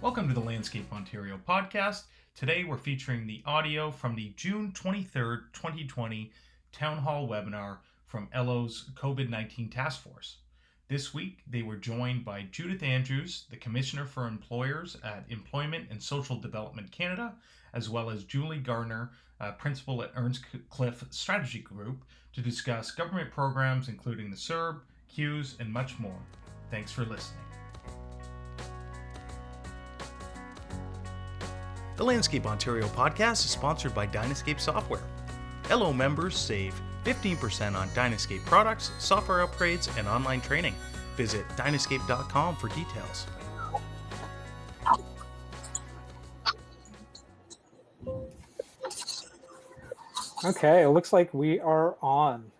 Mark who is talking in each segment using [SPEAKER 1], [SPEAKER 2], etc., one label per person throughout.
[SPEAKER 1] Welcome to the Landscape Ontario podcast. Today we're featuring the audio from the June 23rd, 2020 Town Hall webinar from LO's COVID-19 Task Force. This week they were joined by Judith Andrews, the Commissioner for Employers at Employment and Social Development Canada, as well as Julie Garner, Principal at Earnscliffe Strategy Group, to discuss government programs including the CERB, CEWS, and much more. Thanks for listening. The Landscape Ontario podcast is sponsored by Dynascape Software. LO members save 15% on Dynascape products, software upgrades, and online training. Visit dynascape.com for details.
[SPEAKER 2] Okay, it looks like we are on.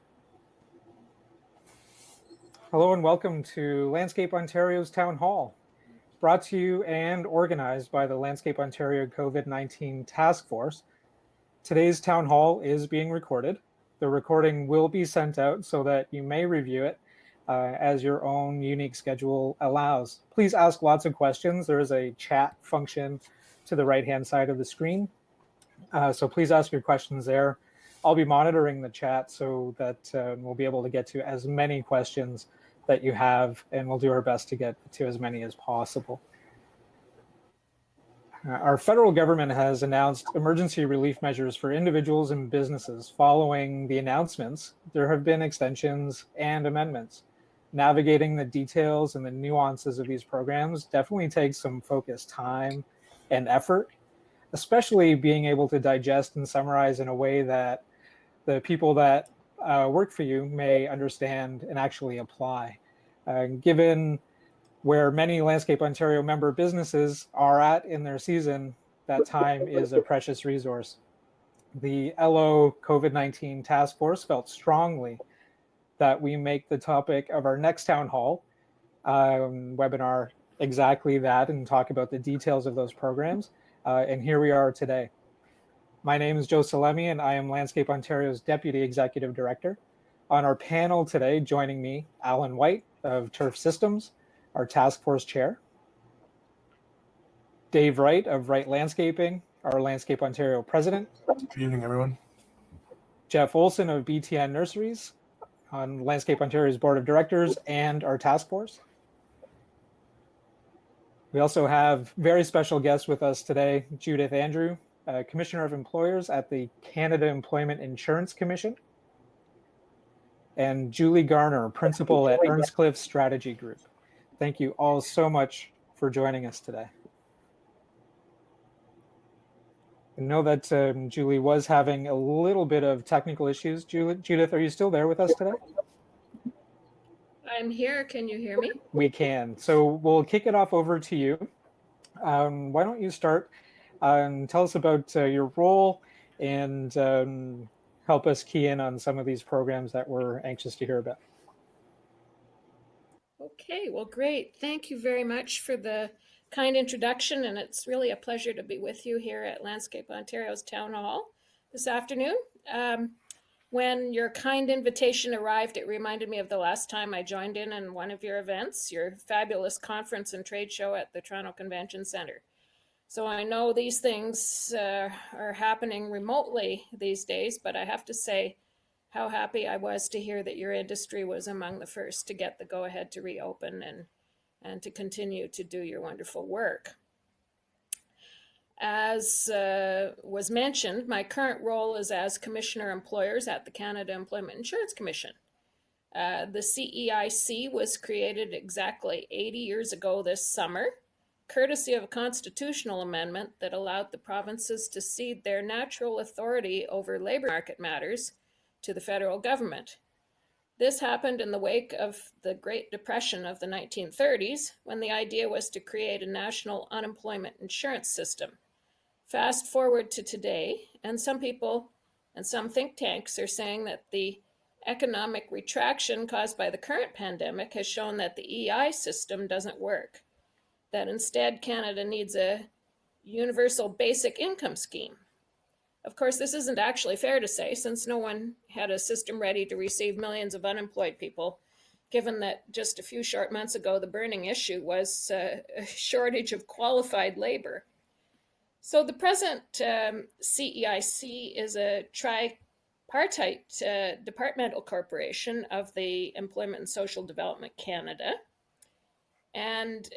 [SPEAKER 2] Hello and welcome to Landscape Ontario's Town Hall, brought to you and organized by the Landscape Ontario COVID-19 Task Force. Today's Town Hall is being recorded. The recording will be sent out so that you may review it as your own unique schedule allows. Please ask lots of questions. There is a chat function to the right-hand side of the screen. So please ask your questions there. I'll be monitoring the chat so that we'll be able to get to as many questions that you have, and we'll do our best to get to as many as possible. Our federal government has announced emergency relief measures for individuals and businesses. Following the announcements, there have been extensions and amendments. Navigating the details and the nuances of these programs definitely takes some focused time and effort, especially being able to digest and summarize in a way that the people that work for you may understand and actually apply. Given where many Landscape Ontario member businesses are at in their season, that time is a precious resource. The LO COVID-19 Task Force felt strongly that we make the topic of our next Town Hall webinar exactly that and talk about the details of those programs. And here we are today. My name is Joe Salemi, and I am Landscape Ontario's Deputy Executive Director. On our panel today, joining me, Alan White of Turf Systems, our Task Force Chair. Dave Wright of Wright Landscaping, our Landscape Ontario President.
[SPEAKER 3] Good evening, everyone.
[SPEAKER 2] Jeff Olson of BTN Nurseries, on Landscape Ontario's Board of Directors and our Task Force. We also have very special guests with us today, Judith Andrew, Commissioner of Employers at the Canada Employment Insurance Commission, and Julie Garner, Principal at Earnscliffe Strategy Group. Thank you all so much for joining us today. I know that Julie was having a little bit of technical issues. Judith, are you still there with us today?
[SPEAKER 4] I'm here. Can you hear me?
[SPEAKER 2] We can. So we'll kick it off over to you. Why don't you start and tell us about your role and help us key in on some of these programs that we're anxious to hear about.
[SPEAKER 4] Okay, well, great. Thank you very much for the kind introduction, and it's really a pleasure to be with you here at Landscape Ontario's Town Hall this afternoon. When your kind invitation arrived, it reminded me of the last time I joined in one of your events, your fabulous conference and trade show at the Toronto Convention Centre. So I know these things are happening remotely these days, but I have to say how happy I was to hear that your industry was among the first to get the go-ahead to reopen and to continue to do your wonderful work. As was mentioned, my current role is as Commissioner Employers at the Canada Employment Insurance Commission. The CEIC was created exactly 80 years ago this summer, courtesy of a constitutional amendment that allowed the provinces to cede their natural authority over labor market matters to the federal government. This happened in the wake of the Great Depression of the 1930s, when the idea was to create a national unemployment insurance system. Fast forward to today, and some people and some think tanks are saying that the economic retraction caused by the current pandemic has shown that the EI system doesn't work, that instead Canada needs a universal basic income scheme. Of course, this isn't actually fair to say, since no one had a system ready to receive millions of unemployed people given that just a few short months ago, the burning issue was a shortage of qualified labor. So the present CEIC is a tripartite departmental corporation of the Employment and Social Development Canada. And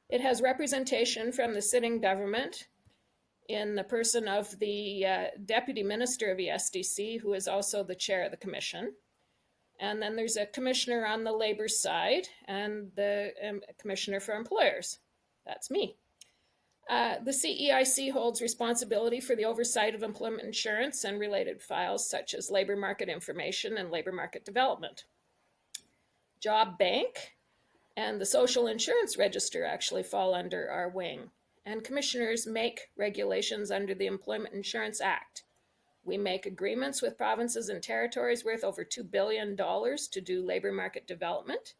[SPEAKER 4] it has representation from the sitting government in the person of the Deputy Minister of ESDC, who is also the chair of the commission. And then there's a commissioner on the labor side and the commissioner for employers. That's me. The CEIC holds responsibility for the oversight of employment insurance and related files such as labor market information and labor market development. Job Bank and the Social Insurance Register actually fall under our wing. And commissioners make regulations under the Employment Insurance Act. We make agreements with provinces and territories worth over $2 billion to do labor market development.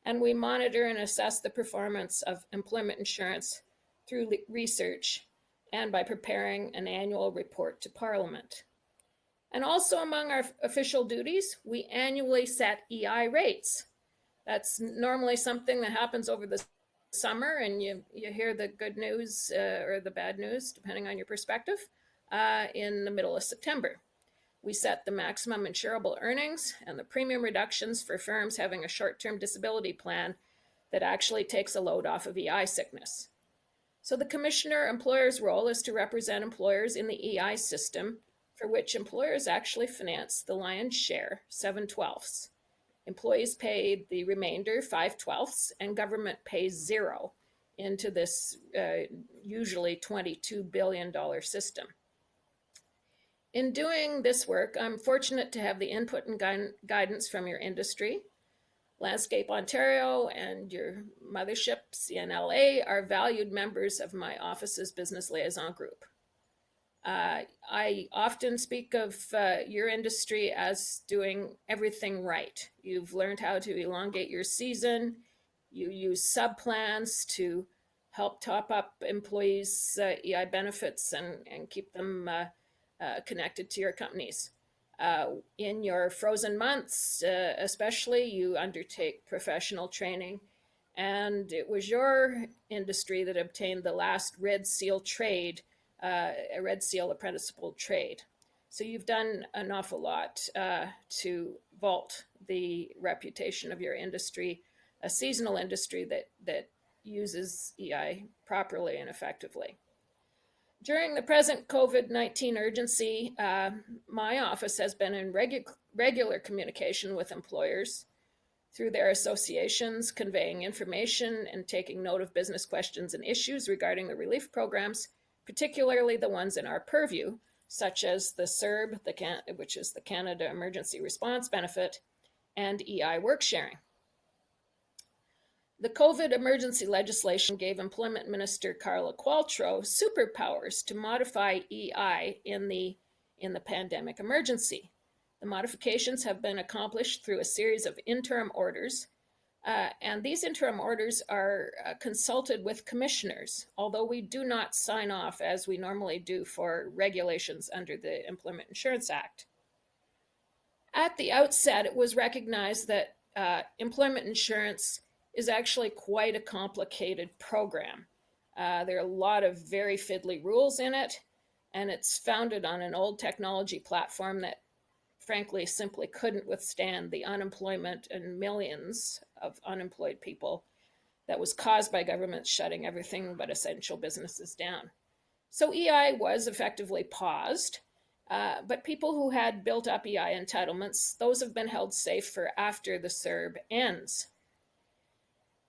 [SPEAKER 4] And we monitor and assess the performance of employment insurance through research and by preparing an annual report to Parliament. And also among our official duties, we annually set EI rates. That's normally something that happens over the summer, and you hear the good news or the bad news, depending on your perspective, in the middle of September. We set the maximum insurable earnings and the premium reductions for firms having a short-term disability plan that actually takes a load off of EI sickness. So the commissioner employer's role is to represent employers in the EI system, for which employers actually finance the lion's share, 7/12. Employees pay the remainder, 5/12, and government pays zero into this usually $22 billion system. In doing this work, I'm fortunate to have the input and guidance from your industry. Landscape Ontario and your mothership, CNLA, are valued members of my office's business liaison group. I often speak of your industry as doing everything right. You've learned how to elongate your season. You use sub-plans to help top up employees' EI benefits and keep them connected to your companies. In your frozen months, especially, you undertake professional training. And it was your industry that obtained the last Red Seal trade, a Red Seal apprenticeable trade. So you've done an awful lot to vault the reputation of your industry, a seasonal industry that uses EI properly and effectively. During the present COVID-19 urgency, my office has been in regular communication with employers through their associations, conveying information and taking note of business questions and issues regarding the relief programs, particularly the ones in our purview, such as the CERB, which is the Canada Emergency Response Benefit, and EI work sharing. The COVID emergency legislation gave Employment Minister Carla Qualtrough superpowers to modify EI in the pandemic emergency. The modifications have been accomplished through a series of interim orders, and these interim orders are consulted with commissioners, although we do not sign off as we normally do for regulations under the Employment Insurance Act. At the outset, it was recognized that employment insurance is actually quite a complicated program. There are a lot of very fiddly rules in it, and it's founded on an old technology platform that frankly simply couldn't withstand the unemployment and millions of unemployed people that was caused by governments shutting everything but essential businesses down. So EI was effectively paused, but people who had built up EI entitlements, those have been held safe for after the CERB ends.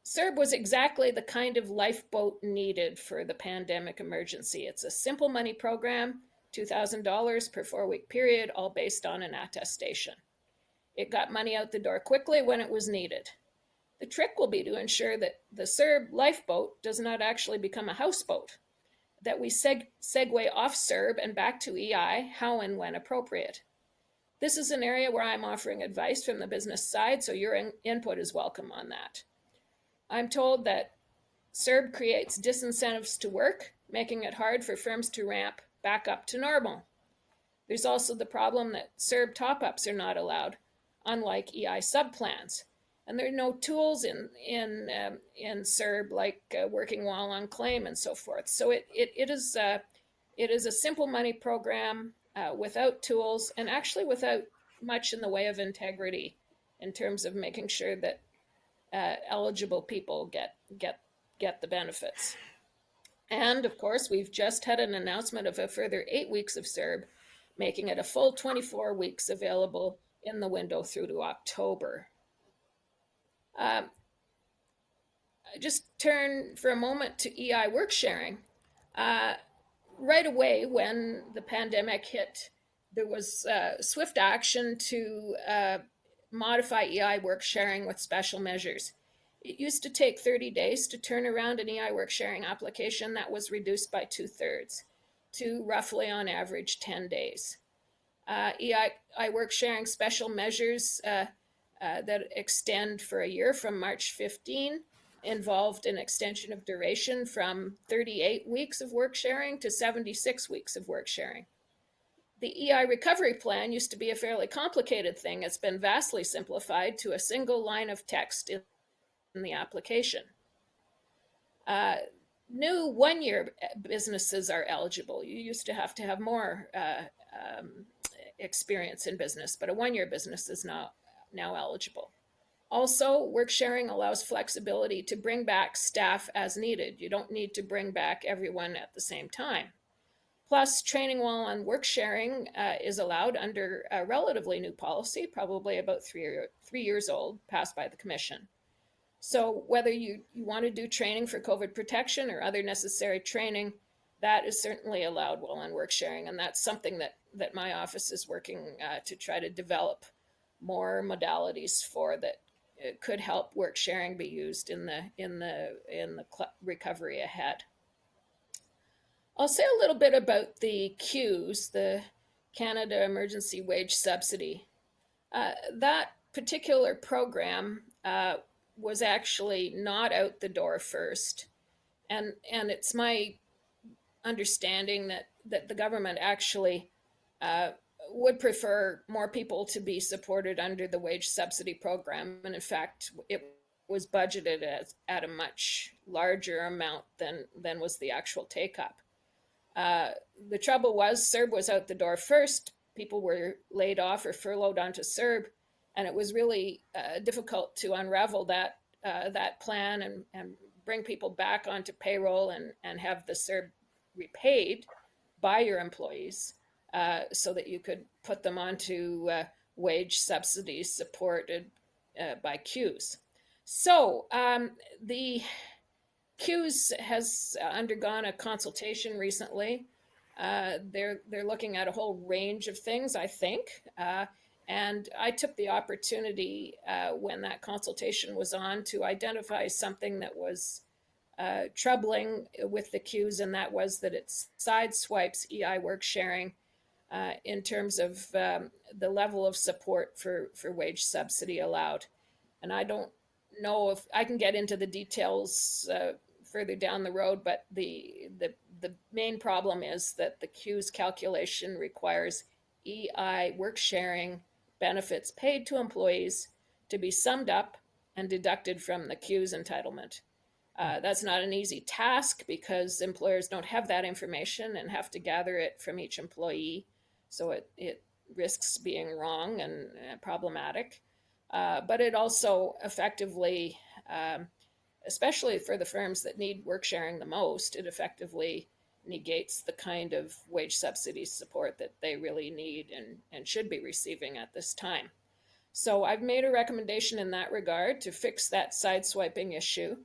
[SPEAKER 4] CERB was exactly the kind of lifeboat needed for the pandemic emergency. It's a simple money program, $2,000 per 4-week period, all based on an attestation. It got money out the door quickly when it was needed. The trick will be to ensure that the CERB lifeboat does not actually become a houseboat, that we segue off CERB and back to EI how and when appropriate. This is an area where I'm offering advice from the business side, so your input is welcome on that. I'm told that CERB creates disincentives to work, making it hard for firms to ramp back up to normal. There's also the problem that CERB top-ups are not allowed, unlike EI subplans. And there are no tools in CERB like working while on claim and so forth. So it is a simple money program without tools and actually without much in the way of integrity in terms of making sure that eligible people get the benefits. And of course, we've just had an announcement of a further 8 weeks of CERB, making it a full 24 weeks available in the window through to October. Just turn for a moment to EI work sharing. Right away, when the pandemic hit, there was swift action to modify EI work sharing with special measures. It used to take 30 days to turn around an EI work sharing application. That was reduced by 2/3 to roughly on average 10 days. EI work sharing special measures that extend for a year from March 15 involved an extension of duration from 38 weeks of work sharing to 76 weeks of work sharing. The EI recovery plan used to be a fairly complicated thing. It's been vastly simplified to a single line of text in the application. New one-year businesses are eligible. You used to have more experience in business, but a one-year business is now eligible. Also, work sharing allows flexibility to bring back staff as needed. You don't need to bring back everyone at the same time. Plus, training while on work sharing is allowed under a relatively new policy, probably about 3 years old, passed by the Commission. So whether you want to do training for COVID protection or other necessary training, that is certainly allowed while on work sharing. And that's something that my office is working to try to develop more modalities for that could help work sharing be used in the recovery ahead. I'll say a little bit about the CEWS, the Canada Emergency Wage Subsidy. That particular program was actually not out the door first. And it's my understanding that the government actually would prefer more people to be supported under the wage subsidy program. And in fact, it was budgeted at a much larger amount than was the actual take-up. The trouble was CERB was out the door first. People were laid off or furloughed onto CERB, and it was really difficult to unravel that plan and bring people back onto payroll and have the CERB repaid by your employees so that you could put them onto wage subsidies supported by CEWS. So the CEWS has undergone a consultation recently. They're looking at a whole range of things, I think. And I took the opportunity when that consultation was on to identify something that was troubling with the CEWS, and that was that it sideswipes EI work sharing in terms of the level of support for wage subsidy allowed. And I don't know if I can get into the details further down the road, but the main problem is that the CEWS calculation requires EI work sharing benefits paid to employees to be summed up and deducted from the CEWS entitlement. That's not an easy task because employers don't have that information and have to gather it from each employee. So it risks being wrong and problematic. But it also effectively, especially for the firms that need work sharing the most, it effectively negates the kind of wage subsidy support that they really need and should be receiving at this time. So I've made a recommendation in that regard to fix that sideswiping issue.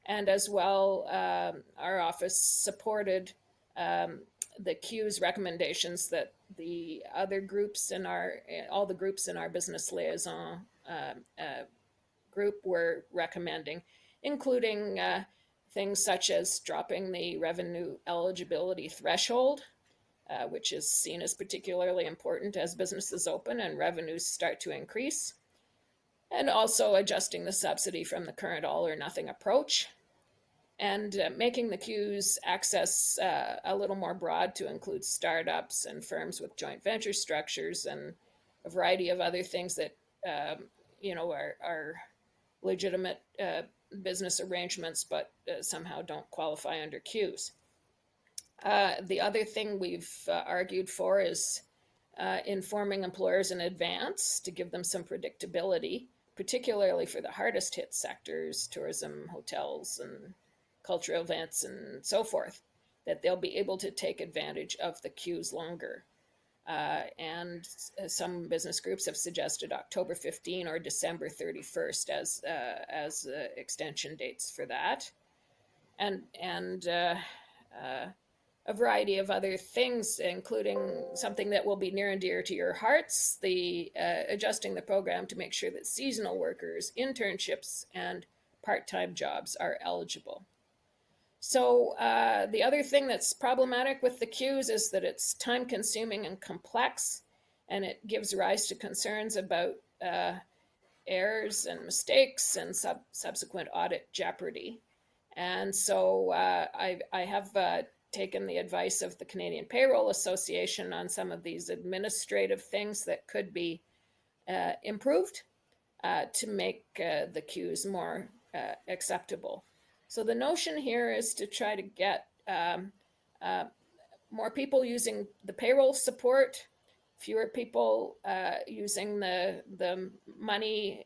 [SPEAKER 4] And as well, our office supported the CEWS recommendations that the other groups all the groups in our business liaison group were recommending, including things such as dropping the revenue eligibility threshold, which is seen as particularly important as businesses open and revenues start to increase, and also adjusting the subsidy from the current all or nothing approach, and making the CEWS access a little more broad to include startups and firms with joint venture structures and a variety of other things that are legitimate business arrangements, but somehow don't qualify under CEWS. The other thing we've argued for is informing employers in advance to give them some predictability, particularly for the hardest hit sectors, tourism, hotels, and cultural events, and so forth, that they'll be able to take advantage of the CEWS longer. And some business groups have suggested October 15 or December 31st as extension dates for that. And a variety of other things, including something that will be near and dear to your hearts, the adjusting the program to make sure that seasonal workers, internships, and part-time jobs are eligible. So the other thing that's problematic with the CEWS is that it's time-consuming and complex, and it gives rise to concerns about errors and mistakes and subsequent audit jeopardy. And so I have taken the advice of the Canadian Payroll Association on some of these administrative things that could be improved to make the CEWS more acceptable. So the notion here is to try to get more people using the payroll support, fewer people using the money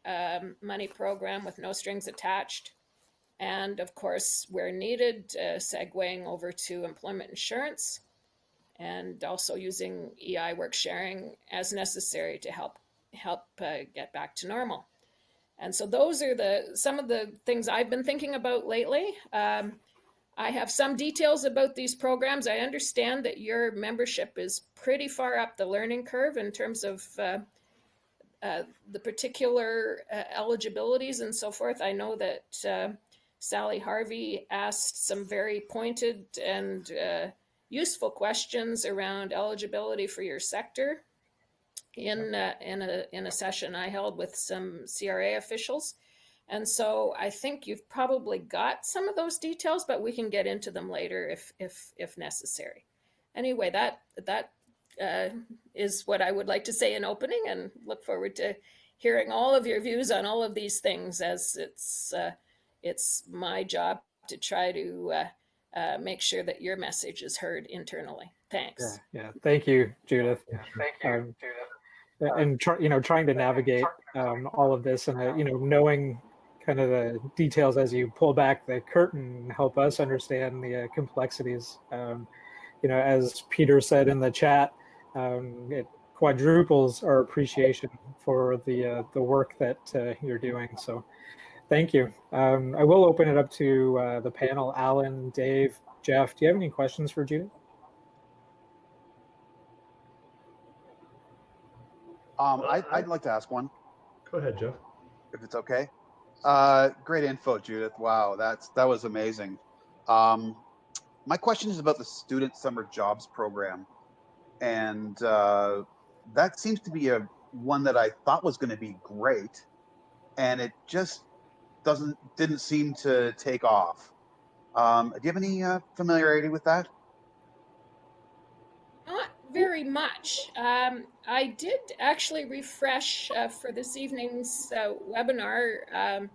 [SPEAKER 4] program with no strings attached, and of course, where needed, segueing over to employment insurance, and also using EI work sharing as necessary to help get back to normal. And so those are some of the things I've been thinking about lately. I have some details about these programs. I understand that your membership is pretty far up the learning curve in terms of the particular eligibilities and so forth. I know that Sally Harvey asked some very pointed and useful questions around eligibility for your sector in a session I held with some CRA officials. And so I think you've probably got some of those details, but we can get into them later if necessary. Anyway, that is what I would like to say in opening, and look forward to hearing all of your views on all of these things, as it's my job to try to make sure that your message is heard internally. Thanks.
[SPEAKER 2] Yeah. Thank you, Judith. Judith. And trying to navigate all of this, and knowing kind of the details as you pull back the curtain, help us understand the complexities. As Peter said in the chat, it quadruples our appreciation for the work that you're doing. So thank you. I will open it up to the panel. Alan, Dave, Jeff, do you have any questions for Judith?
[SPEAKER 3] I'd like to ask one.
[SPEAKER 5] Go ahead, Jeff.
[SPEAKER 3] If it's okay. Great info, Judith. Wow, that was amazing. My question is about the Student Summer Jobs Program, and that seems to be one that I thought was going to be great, and it just didn't seem to take off. Do you have any familiarity with that?
[SPEAKER 4] Not very much. I did actually refresh for this evening's webinar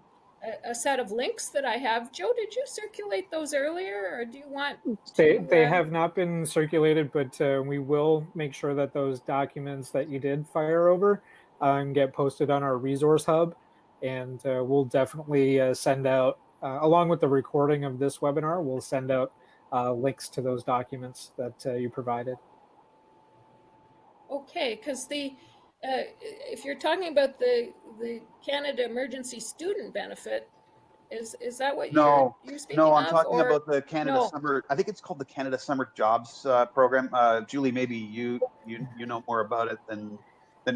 [SPEAKER 4] a set of links that I have. Joe, did you circulate those earlier, or do you want
[SPEAKER 2] to, they have not been circulated, but we will make sure that those documents that you did fire over get posted on our resource hub, and we'll definitely send out, along with the recording of this webinar, we'll send out links to those documents that you provided.
[SPEAKER 4] Okay, because if you're talking about the Canada Emergency Student Benefit, is that what you're speaking of?
[SPEAKER 3] No, I'm talking about the Canada Summer. I think it's called the Canada Summer Jobs Program. Julie, maybe you know more about it than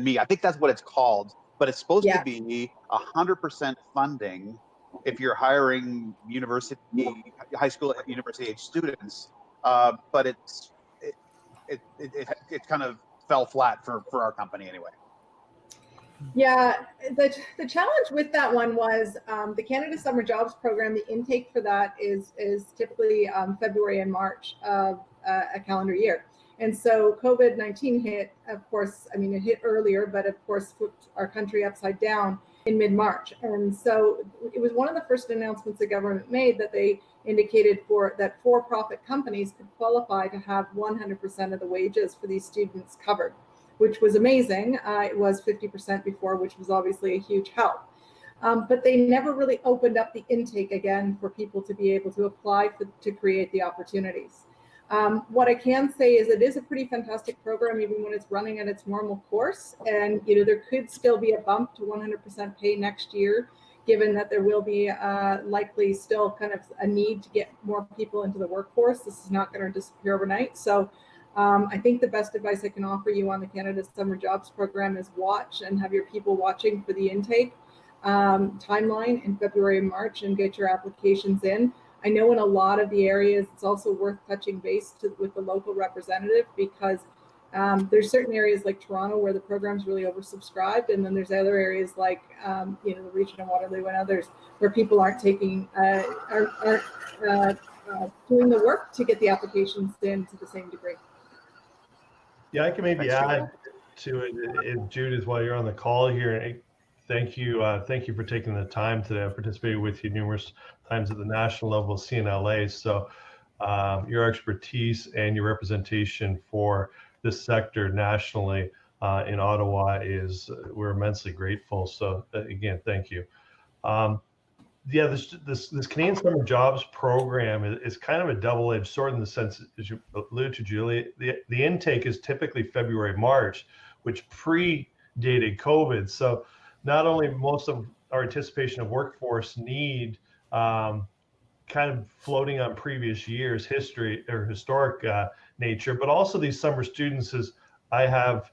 [SPEAKER 3] me. I think that's what it's called, but it's supposed to be 100% funding if you're hiring high school, university age students. But it kind of fell flat for our company anyway.
[SPEAKER 6] Yeah, the challenge with that one was the Canada Summer Jobs Program. The intake for that is typically February and March of a calendar year. And so COVID-19 hit, of course, I mean, it hit earlier, but of course flipped our country upside down. in mid-March. And so it was one of the first announcements the government made that they indicated that for-profit companies could qualify to have 100% of the wages for these students covered, which was amazing. It was 50% before, which was obviously a huge help. But they never really opened up the intake again for people to be able to apply to create the opportunities. What I can say is it is a pretty fantastic program, even when it's running at its normal course. And there could still be a bump to 100% pay next year, given that there will be likely still kind of a need to get more people into the workforce. This is not going to disappear overnight. So I think the best advice I can offer you on the Canada Summer Jobs Program is watch and have your people watching for the intake timeline in February and March and get your applications in. I know in a lot of the areas, it's also worth touching base with the local representative, because there's certain areas like Toronto where the program's really oversubscribed, and then there's other areas like the region of Waterloo and others where people aren't taking doing the work to get the applications in to the same degree.
[SPEAKER 5] Yeah, I can maybe add to it, Judith, while you're on the call here. Thank you for taking the time today. I participated with you numerous times at the national level, CNLA. So your expertise and your representation for this sector nationally in Ottawa we're immensely grateful. So again, thank you. This Canadian Summer Jobs Program is kind of a double-edged sword in the sense, as you alluded to, Julie, the intake is typically February, March, which predated COVID. So not only most of our anticipation of workforce need kind of floating on previous years' history or historic nature, but also these summer students, as I have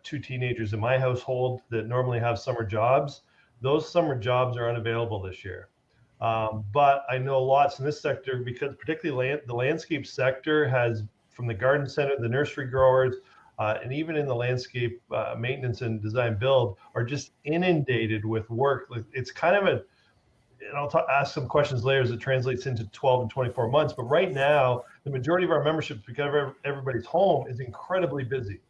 [SPEAKER 5] 2 teenagers in my household that normally have summer jobs. Those summer jobs are unavailable this year. But I know lots in this sector, because particularly the landscape sector has, from the garden center, the nursery growers, and even in the landscape maintenance and design build, are just inundated with work. It's kind of and I'll ask some questions later as it translates into 12 and 24 months. But right now, the majority of our memberships, because everybody's home, is incredibly busy.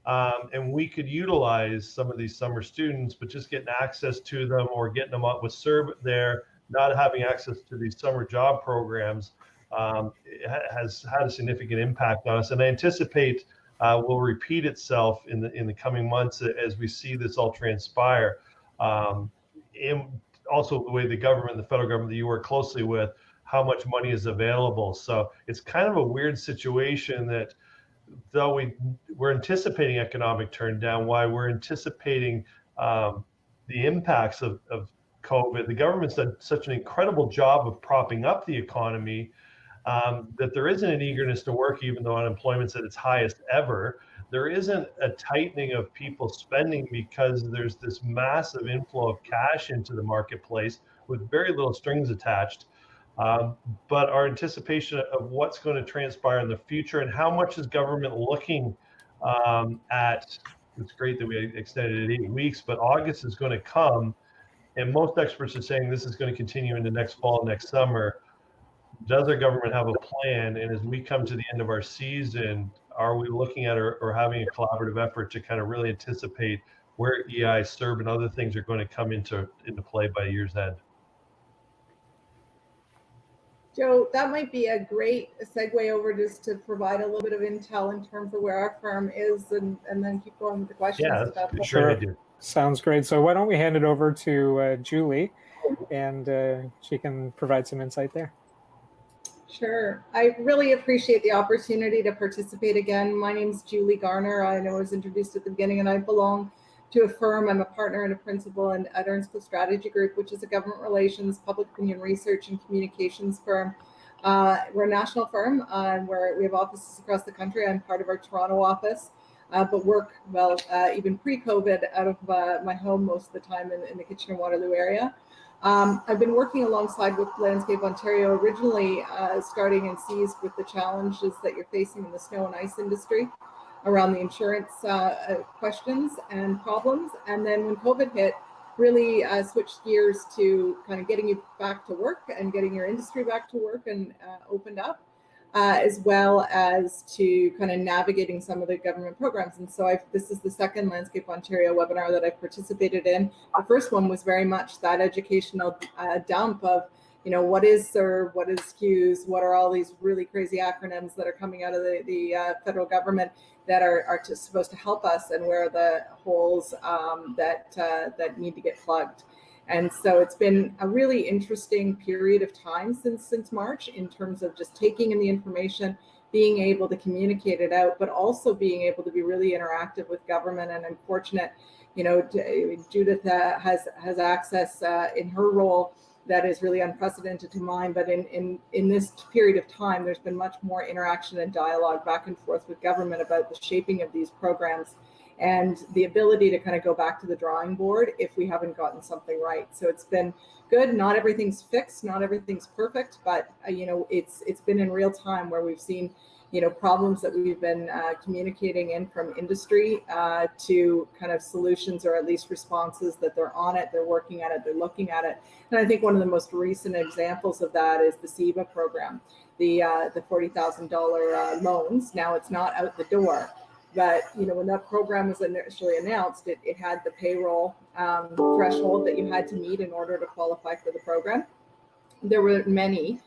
[SPEAKER 5] And we could utilize some of these summer students, but just getting access to them or getting them up with CERB there, not having access to these summer job programs has had a significant impact on us. And I anticipate will repeat itself in the coming months as we see this all transpire. And also the way the government, the federal government that you work closely with, how much money is available. So it's kind of a weird situation that, though we're anticipating economic turn down, why we're anticipating the impacts of COVID, the government's done such an incredible job of propping up the economy that there isn't an eagerness to work, even though unemployment's at its highest ever. There isn't a tightening of people spending because there's this massive inflow of cash into the marketplace with very little strings attached. But our anticipation of what's going to transpire in the future and how much is government looking at, it's great that we extended it 8 weeks, but August is going to come, and most experts are saying this is going to continue into next fall, next summer. Does our government have a plan? And as we come to the end of our season, are we looking at or having a collaborative effort to kind of really anticipate where EI, CERB, and other things are going to come into play by year's end?
[SPEAKER 6] Joe, that might be a great segue over just to provide a little bit of intel in terms of where our firm is, and then keep going with the questions.
[SPEAKER 5] Yeah, that's sure I do.
[SPEAKER 2] Sounds great. So why don't we hand it over to Julie, and she can provide some insight there.
[SPEAKER 6] Sure. I really appreciate the opportunity to participate again. My name is Julie Garner. I know I was introduced at the beginning, and I belong to a firm. I'm a partner and a principal at Earnscliffe Strategy Group, which is a government relations, public opinion research, and communications firm. We're a national firm where we have offices across the country. I'm part of our Toronto office, but work, even pre-COVID, out of my home most of the time in the Kitchener-Waterloo area. I've been working alongside with Landscape Ontario, originally starting and seized with the challenges that you're facing in the snow and ice industry around the insurance questions and problems. And then when COVID hit, really switched gears to kind of getting you back to work and getting your industry back to work and opened up. as well as to kind of navigating some of the government programs. And so this is the second Landscape Ontario webinar that I've participated in. The first one was very much that educational dump of, what is CERB, what is CEWS, what are all these really crazy acronyms that are coming out of the federal government that are supposed to help us, and where are the holes that need to get plugged. And so it's been a really interesting period of time since March, in terms of just taking in the information, being able to communicate it out, but also being able to be really interactive with government. And I'm fortunate, Judith has access in her role that is really unprecedented to mine. But in this period of time, there's been much more interaction and dialogue back and forth with government about the shaping of these programs, and the ability to kind of go back to the drawing board if we haven't gotten something right. So it's been good. Not everything's fixed, not everything's perfect, but it's been in real time where we've seen problems that we've been communicating in from industry to kind of solutions, or at least responses that they're on it, they're working at it, they're looking at it. And I think one of the most recent examples of that is the CEWS program, the $40,000 loans. Now it's not out the door, but when that program was initially announced, it had the payroll threshold that you had to meet in order to qualify for the program. There were many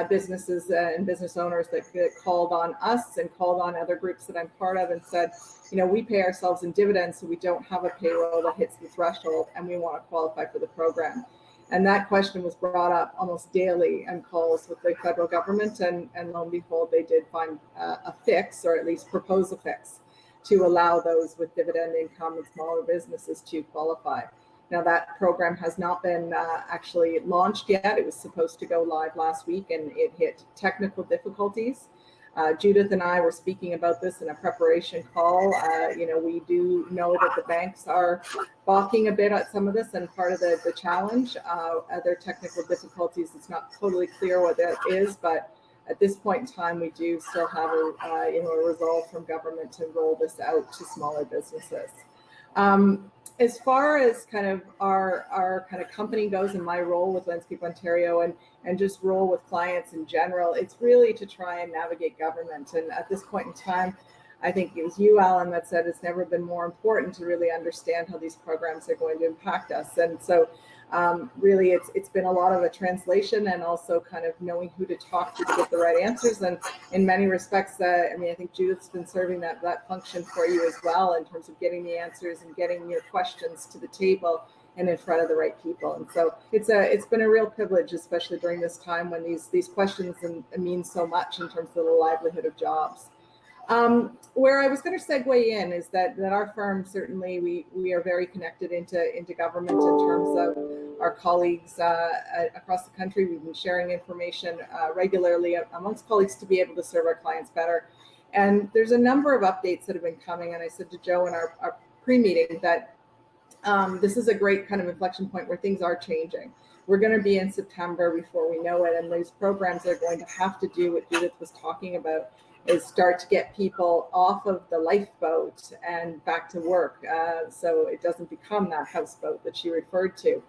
[SPEAKER 6] businesses and business owners that called on us and called on other groups that I'm part of and said, we pay ourselves in dividends, so we don't have a payroll that hits the threshold, and we want to qualify for the program. And that question was brought up almost daily on calls with the federal government, and lo and behold, they did find a fix, or at least propose a fix, to allow those with dividend income and smaller businesses to qualify. Now, that program has not been actually launched yet. It was supposed to go live last week, and it hit technical difficulties. Judith and I were speaking about this in a preparation call. We do know that the banks are balking a bit at some of this, and part of the challenge, other technical difficulties, it's not totally clear what that is, but at this point in time, we do still have a resolve from government to roll this out to smaller businesses. As far as kind of our kind of company goes, and my role with Landscape Ontario and just role with clients in general, it's really to try and navigate government. And at this point in time, I think it was you, Alan, that said it's never been more important to really understand how these programs are going to impact us. And so really it's been a lot of a translation, and also kind of knowing who to talk to get the right answers. And in many respects, I think Judith's been serving that function for you as well, in terms of getting the answers and getting your questions to the table and in front of the right people. And so it's been a real privilege, especially during this time when these questions mean so much in terms of the livelihood of jobs. Where I was going to segue in is that our firm, certainly we are very connected into government in terms of our colleagues across the country. We've been sharing information regularly amongst colleagues to be able to serve our clients better. And there's a number of updates that have been coming. And I said to Joe in our pre-meeting that this is a great kind of inflection point where things are changing. We're going to be in September before we know it. And these programs are going to have to do what Judith was talking about, is start to get people off of the lifeboat and back to work, so it doesn't become that houseboat that she referred to.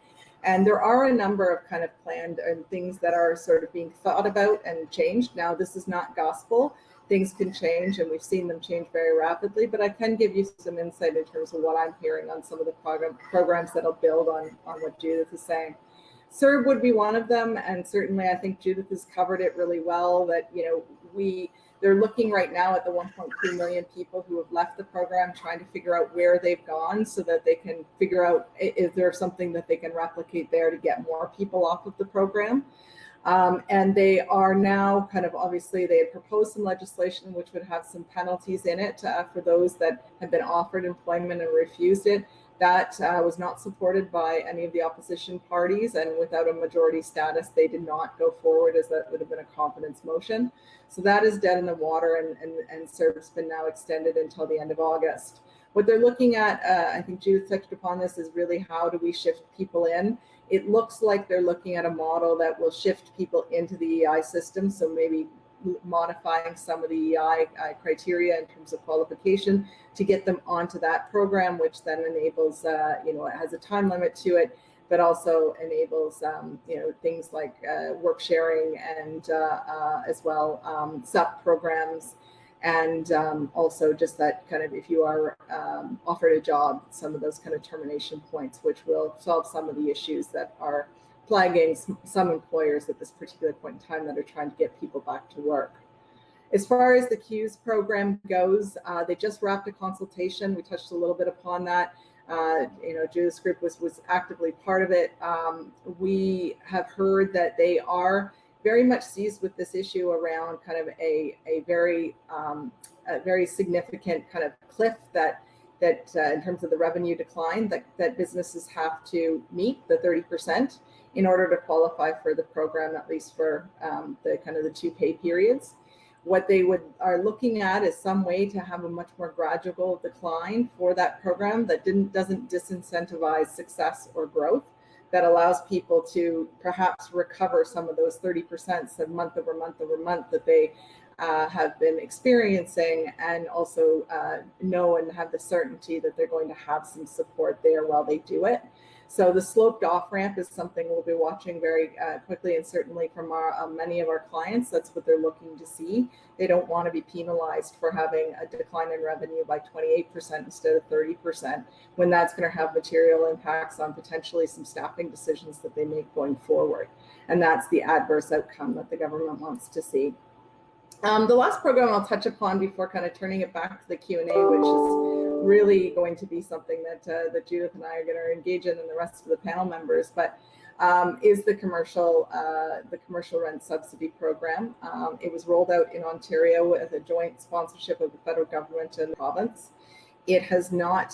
[SPEAKER 6] And there are a number of kind of planned and things that are sort of being thought about and changed. Now, this is not gospel. Things can change, and we've seen them change very rapidly, but I can give you some insight in terms of what I'm hearing on some of the programs that'll build on what Judith is saying. CERB would be one of them, and certainly I think Judith has covered it really well, that they're looking right now at the 1.3 million people who have left the program, trying to figure out where they've gone so that they can figure out, is there something that they can replicate there to get more people off of the program? And they are now kind of, obviously, they had proposed some legislation which would have some penalties in it for those that have been offered employment and refused it. That was not supported by any of the opposition parties, and without a majority status, they did not go forward, as that would have been a confidence motion. So that is dead in the water, and CERB's been now extended until the end of August. What they're looking at, I think Judith touched upon this, is really how do we shift people in? It looks like they're looking at a model that will shift people into the EI system, so maybe modifying some of the EI criteria in terms of qualification to get them onto that program, which then enables, it has a time limit to it, but also enables things like work sharing and as well CERB programs, and also just that kind of, if you are offered a job, some of those kind of termination points, which will solve some of the issues that are plaguing some employers at this particular point in time that are trying to get people back to work. As far as the CEWS program goes, they just wrapped a consultation. We touched a little bit upon that. Judith's group was actively part of it. We have heard that they are very much seized with this issue around kind of a very significant kind of cliff that in terms of the revenue decline that businesses have to meet, the 30%, in order to qualify for the program, at least for the kind of the 2 pay periods. What they are looking at is some way to have a much more gradual decline for that program that doesn't disincentivize success or growth, that allows people to perhaps recover some of those 30% of month over month that they have been experiencing, and also know and have the certainty that they're going to have some support there while they do it. So the sloped off ramp is something we'll be watching very quickly, and certainly from many of our clients, that's what they're looking to see. They don't want to be penalized for having a decline in revenue by 28% instead of 30%, when that's going to have material impacts on potentially some staffing decisions that they make going forward. And that's the adverse outcome that the government wants to see. The last program I'll touch upon before kind of turning it back to the Q&A, which is really going to be something that Judith and I are going to engage in, and the rest of the panel members, but is the commercial rent subsidy program. It was rolled out in Ontario with a joint sponsorship of the federal government and the province. It has not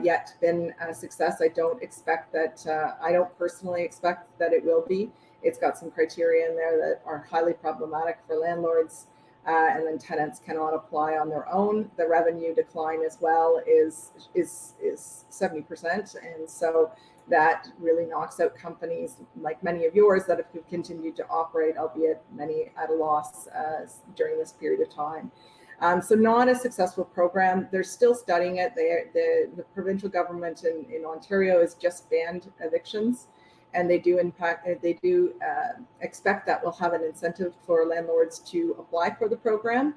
[SPEAKER 6] yet been a success. I don't personally expect that it will be. It's got some criteria in there that are highly problematic for landlords, and then tenants cannot apply on their own. The revenue decline as well is 70%, and so that really knocks out companies like many of yours that have continued to operate, albeit many at a loss during this period of time. So not a successful program. They're still studying it. The provincial government in Ontario has just banned evictions, and they do expect that will have an incentive for landlords to apply for the program.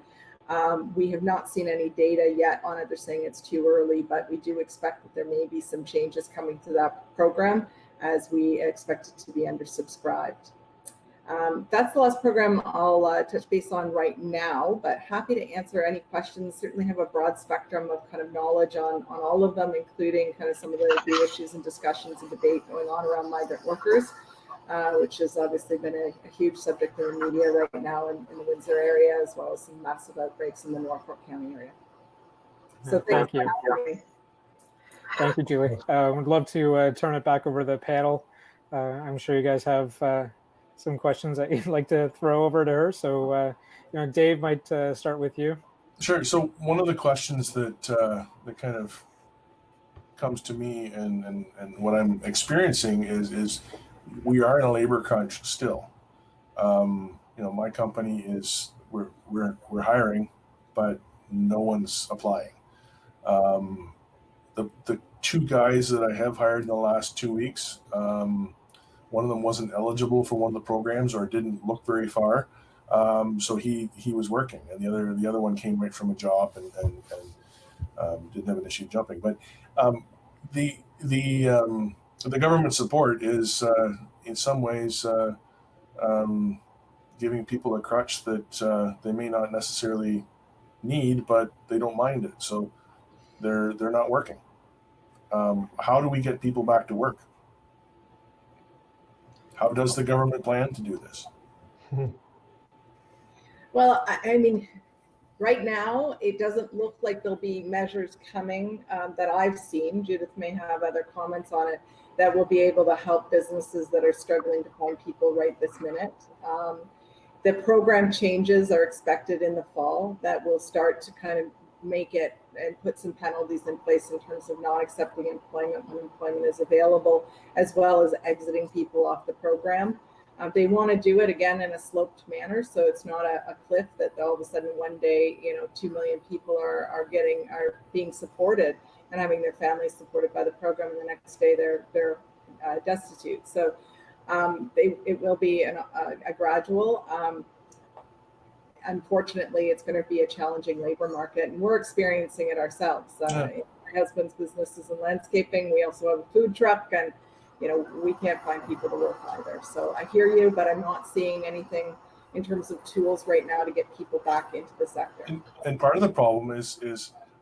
[SPEAKER 6] We have not seen any data yet on it. They're saying it's too early, but we do expect that there may be some changes coming to that program, as we expect it to be undersubscribed. That's the last program I'll touch base on right now, but happy to answer any questions. Certainly have a broad spectrum of kind of knowledge on all of them, including kind of some of the issues and discussions and debate going on around migrant workers, which has obviously been a huge subject in the media right now in the Windsor area, as well as some massive outbreaks in the Norfolk County area. So
[SPEAKER 2] thank you. Thank you, Julie. Would love to turn it back over to the panel. I'm sure you guys have some questions that you'd like to throw over to her. So, Dave, might start with you.
[SPEAKER 7] Sure. So one of the questions that kind of comes to me and what I'm experiencing is we are in a labor crunch still. My company is we're hiring, but no one's applying. The 2 guys that I have hired in the last 2 weeks, one of them wasn't eligible for one of the programs or didn't look very far, so he was working, and the other one came right from a job and didn't have an issue jumping. But the government support is in some ways giving people a crutch that they may not necessarily need, but they don't mind it, so they're not working. How do we get people back to work? How does the government plan to do this?
[SPEAKER 6] Well, I mean, right now, it doesn't look like there'll be measures coming that I've seen. Judith may have other comments on it, that will be able to help businesses that are struggling to find people right this minute. The program changes are expected in the fall that will start to kind of make it and put some penalties in place in terms of not accepting employment when employment is available, as well as exiting people off the program. They want to do it again in a sloped manner, so it's not a cliff that all of a sudden one day 2 million people are being supported and having their families supported by the program, and the next day they're destitute. So it will be a gradual. Unfortunately, it's going to be a challenging labor market, and we're experiencing it ourselves. My husband's business is in landscaping. We also have a food truck, and we can't find people to work either. So I hear you, but I'm not seeing anything in terms of tools right now to get people back into the sector.
[SPEAKER 7] And part of the problem is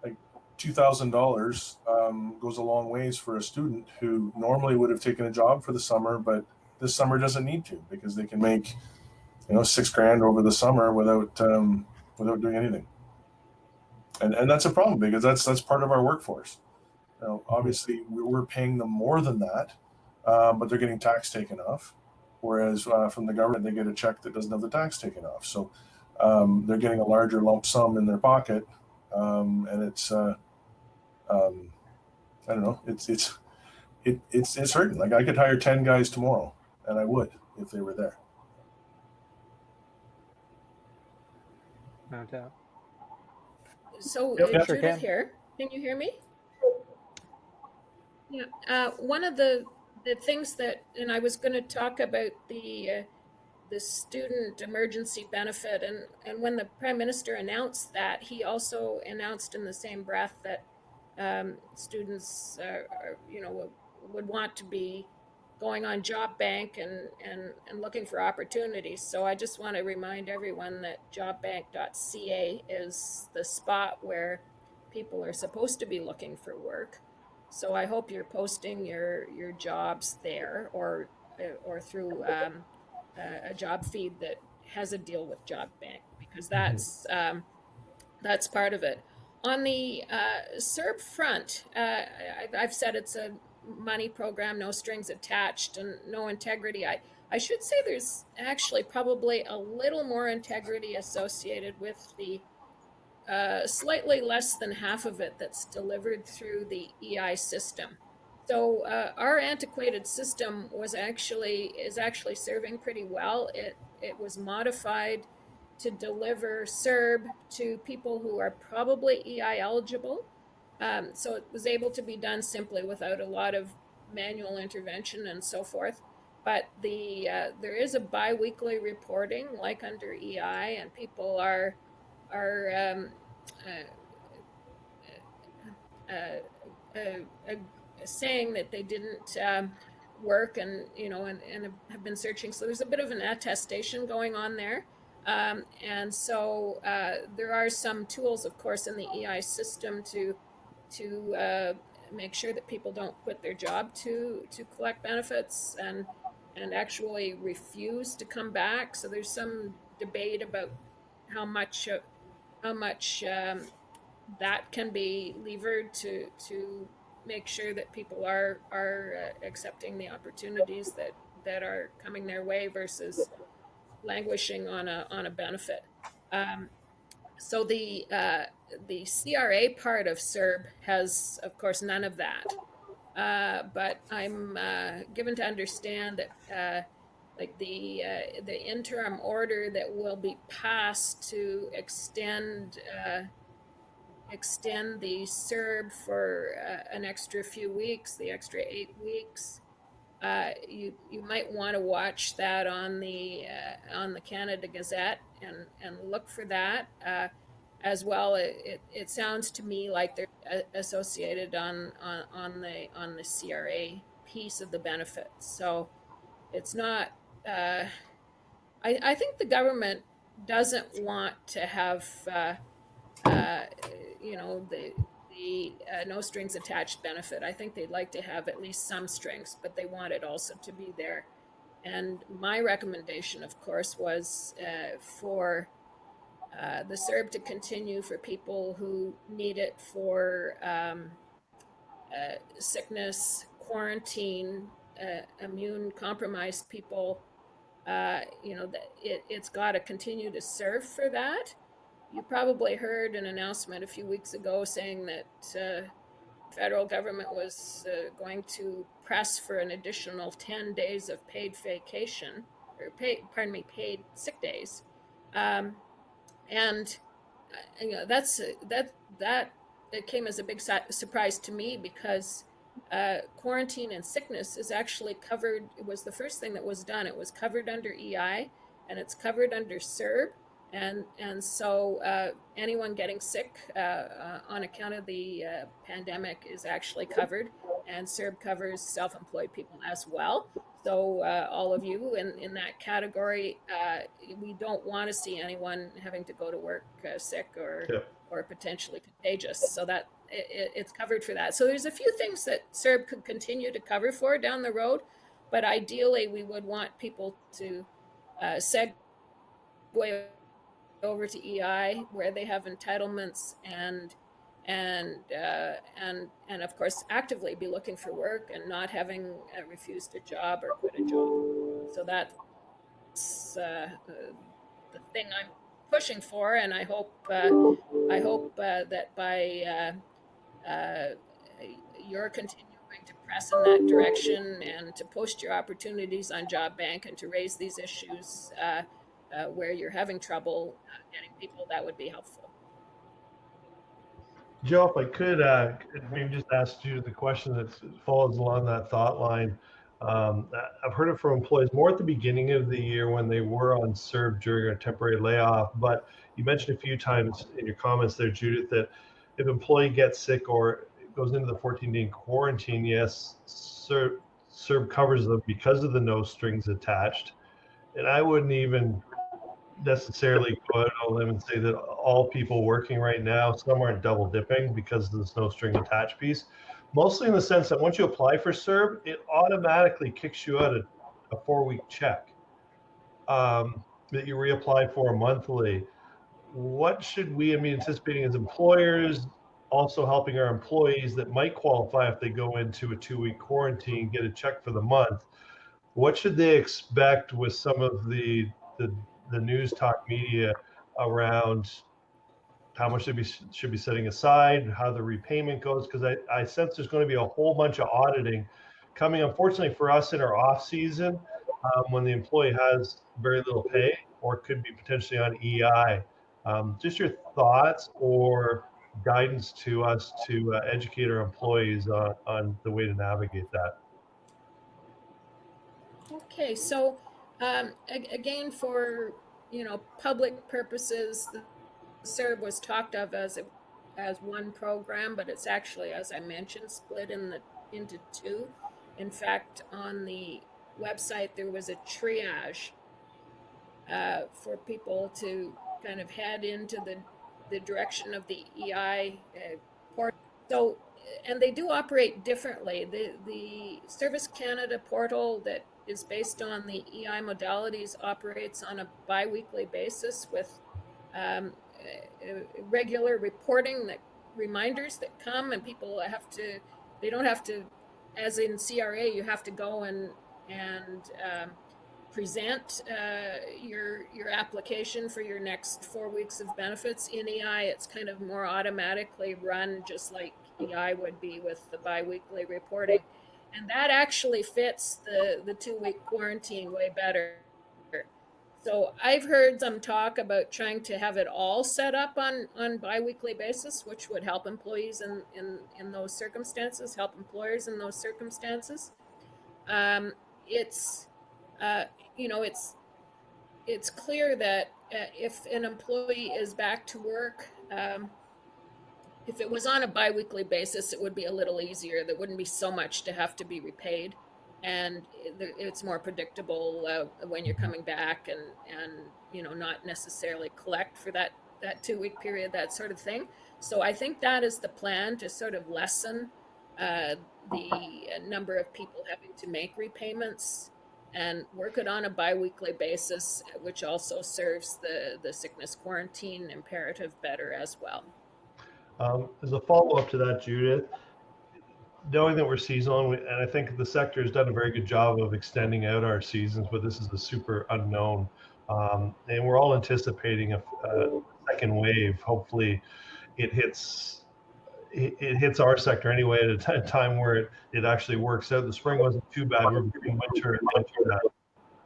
[SPEAKER 7] like $2,000 goes a long ways for a student who normally would have taken a job for the summer, but this summer doesn't need to, because they can make $6,000 over the summer without doing anything. And that's a problem, because that's part of our workforce. Obviously we're paying them more than that, but they're getting tax taken off, whereas from the government they get a check that doesn't have the tax taken off. So they're getting a larger lump sum in their pocket, and it's I don't know, it's hurting. Like, I could hire 10 guys tomorrow, and I would if they were there.
[SPEAKER 2] No doubt.
[SPEAKER 4] So
[SPEAKER 2] Yep, sure
[SPEAKER 4] Judith
[SPEAKER 2] can.
[SPEAKER 4] here. Can you hear me? Yeah. One of the things that, and I was going to talk about the student emergency benefit, and when the Prime Minister announced that, he also announced in the same breath that students would want to be going on Job Bank and looking for opportunities. So I just want to remind everyone that jobbank.ca is the spot where people are supposed to be looking for work. So I hope you're posting your jobs there, or through a job feed that has a deal with Job Bank, because that's part of it. On the CERB front, I've said it's a money program, no strings attached, and no integrity. I should say there's actually probably a little more integrity associated with the slightly less than half of it that's delivered through the EI system. So our antiquated system is actually serving pretty well. It was modified to deliver CERB to people who are probably EI eligible. So it was able to be done simply without a lot of manual intervention and so forth. But there is a biweekly reporting like under EI, and people are saying that they didn't work, and have been searching. So there's a bit of an attestation going on there. And so there are some tools, of course, in the EI system to make sure that people don't quit their job to collect benefits and actually refuse to come back. So there's some debate about how much that can be levered to make sure that people are accepting the opportunities that are coming their way versus languishing on a benefit. So the CRA part of CERB has, of course, none of that. But I'm given to understand that like the interim order that will be passed to extend the CERB for an extra few weeks, the extra 8 weeks. You might want to watch that on the Canada Gazette and look for that as well. It sounds to me like they're associated on the CRA piece of the benefits. So it's not. I think the government doesn't want to have the no strings attached benefit. I think they'd like to have at least some strings, but they want it also to be there. And my recommendation, of course, was for the CERB to continue for people who need it for sickness, quarantine, immune compromised people. It's got to continue to serve for that. You probably heard an announcement a few weeks ago saying that the federal government was going to press for an additional 10 days of paid vacation, or paid sick days. And it came as a big surprise to me, because quarantine and sickness is actually covered. It was the first thing that was done. It was covered under EI, and it's covered under CERB. And so anyone getting sick on account of the pandemic is actually covered, and CERB covers self-employed people as well. So all of you in that category, we don't want to see anyone having to go to work sick or potentially contagious. So that it's covered for that. So there's a few things that CERB could continue to cover for down the road, but ideally we would want people to segue over to EI where they have entitlements and of course actively be looking for work and not having refused a job or quit a job. So that's the thing I'm pushing for, and I hope that by you're continuing to press in that direction and to post your opportunities on Job Bank and to raise these issues where you're having trouble getting people, that would be helpful.
[SPEAKER 5] Joe, if I could maybe just ask you the question that follows along that thought line. I've heard it from employees more at the beginning of the year when they were on CERB during a temporary layoff, but you mentioned a few times in your comments there, Judith, that if an employee gets sick or goes into the 14-day quarantine, yes, CERB covers them because of the no strings attached. And I wouldn't even necessarily go out on a limb and say that all people working right now, some aren't double dipping because of this no string attached piece. Mostly in the sense that once you apply for CERB, it automatically kicks you out a 4-week check that you reapply for monthly. What should we be anticipating as employers, also helping our employees that might qualify if they go into a 2-week quarantine, get a check for the month? What should they expect with some of the news talk media around how much they should be setting aside, how the repayment goes? Because I sense there's going to be a whole bunch of auditing coming, unfortunately for us, in our off season when the employee has very little pay or could be potentially on EI. Just your thoughts or guidance to us to educate our employees on the way to navigate that.
[SPEAKER 4] Okay, so again, for public purposes, the CERB was talked of as one program, but it's actually, as I mentioned, split into two. In fact, on the website there was a triage for people to kind of head into the direction of the EI portal. So, and they do operate differently. The Service Canada portal that is based on the EI modalities operates on a bi-weekly basis with regular reporting reminders that come, and people they don't have to, as in CRA, you have to go and present your application for your next 4 weeks of benefits. In EI, it's kind of more automatically run, just like EI would be with the bi-weekly reporting. And that actually fits the 2-week quarantine way better. So I've heard some talk about trying to have it all set up on bi-weekly basis, which would help employees in those circumstances, help employers in those circumstances. It's clear that if an employee is back to work, if it was on a bi-weekly basis, it would be a little easier. There wouldn't be so much to have to be repaid, and it's more predictable when you're coming back, and not necessarily collect for that 2-week period, that sort of thing. So I think that is the plan, to sort of lessen the number of people having to make repayments and work it on a bi-weekly basis, which also serves the sickness quarantine imperative better as well.
[SPEAKER 5] As a follow-up to that, Judith, knowing that we're seasonal, and I think the sector has done a very good job of extending out our seasons, but this is a super unknown, and we're all anticipating a second wave. Hopefully it hits our sector anyway at a time where it actually works out. The spring wasn't too bad. We're getting winter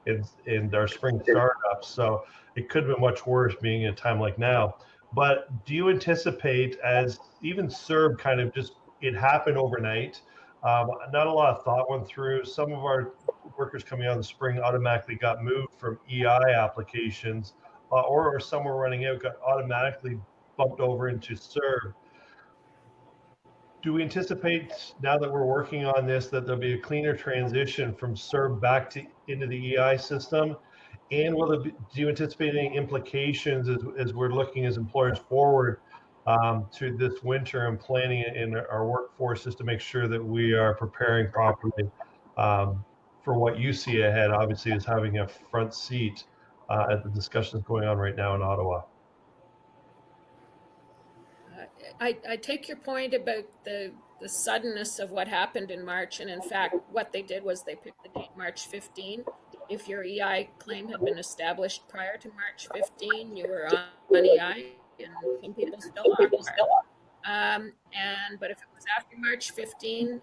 [SPEAKER 5] and our spring startups, so it could have been much worse being at a time like now. But do you anticipate, as even CERB kind of just, it happened overnight, Not a lot of thought went through. Some of our workers coming out in the spring automatically got moved from EI applications, or some were running out, got automatically bumped over into CERB. Do we anticipate, now that we're working on this, that there'll be a cleaner transition from CERB back into the EI system? And do you anticipate any implications as we're looking as employers forward to this winter and planning in our workforces to make sure that we are preparing properly for what you see ahead, obviously, is having a front seat at the discussions going on right now in Ottawa?
[SPEAKER 4] I take your point about the suddenness of what happened in March. And in fact, what they did was they picked the date March 15. If your EI claim had been established prior to March 15, you were on EI, and some people still are. But if it was after March 15,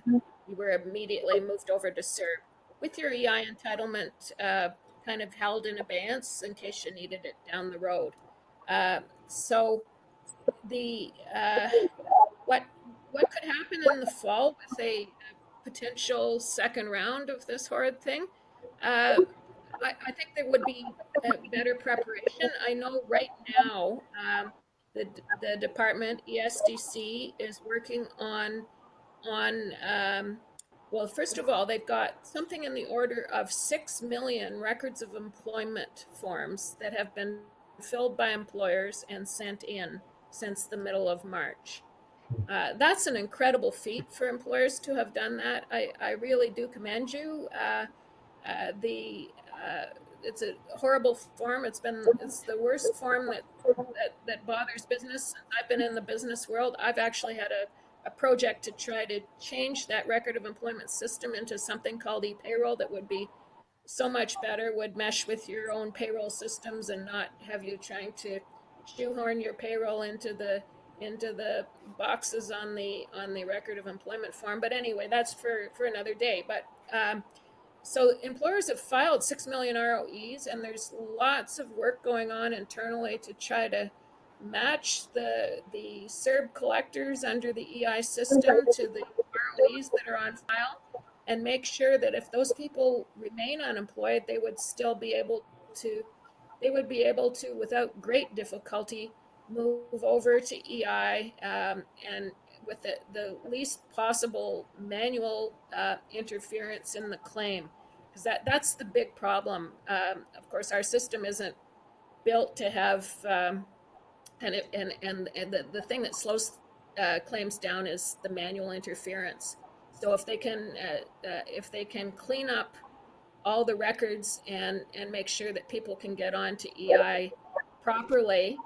[SPEAKER 4] you were immediately moved over to CERB with your EI entitlement kind of held in abeyance in case you needed it down the road. So the what could happen in the fall with a potential second round of this horrid thing? I think there would be better preparation. I know right now the department, ESDC, is working on well, first of all, they've got something in the order of 6 million records of employment forms that have been filled by employers and sent in since the middle of March. That's an incredible feat for employers to have done that. I really do commend you. It's a horrible form. It's the worst form that bothers business. Since I've been in the business world, I've actually had a project to try to change that record of employment system into something called e-payroll that would be so much better, would mesh with your own payroll systems and not have you trying to shoehorn your payroll into the boxes on the record of employment form. But anyway, that's for another day. But so employers have filed 6 million ROEs, and there's lots of work going on internally to try to match the CERB collectors under the EI system to the ROEs that are on file, and make sure that if those people remain unemployed, they would be able to, without great difficulty, move over to EI and with the least possible manual interference in the claim, because that's the big problem. Of course, our system isn't built to have and the thing that slows claims down is the manual interference. So if they can clean up all the records and make sure that people can get on to EI properly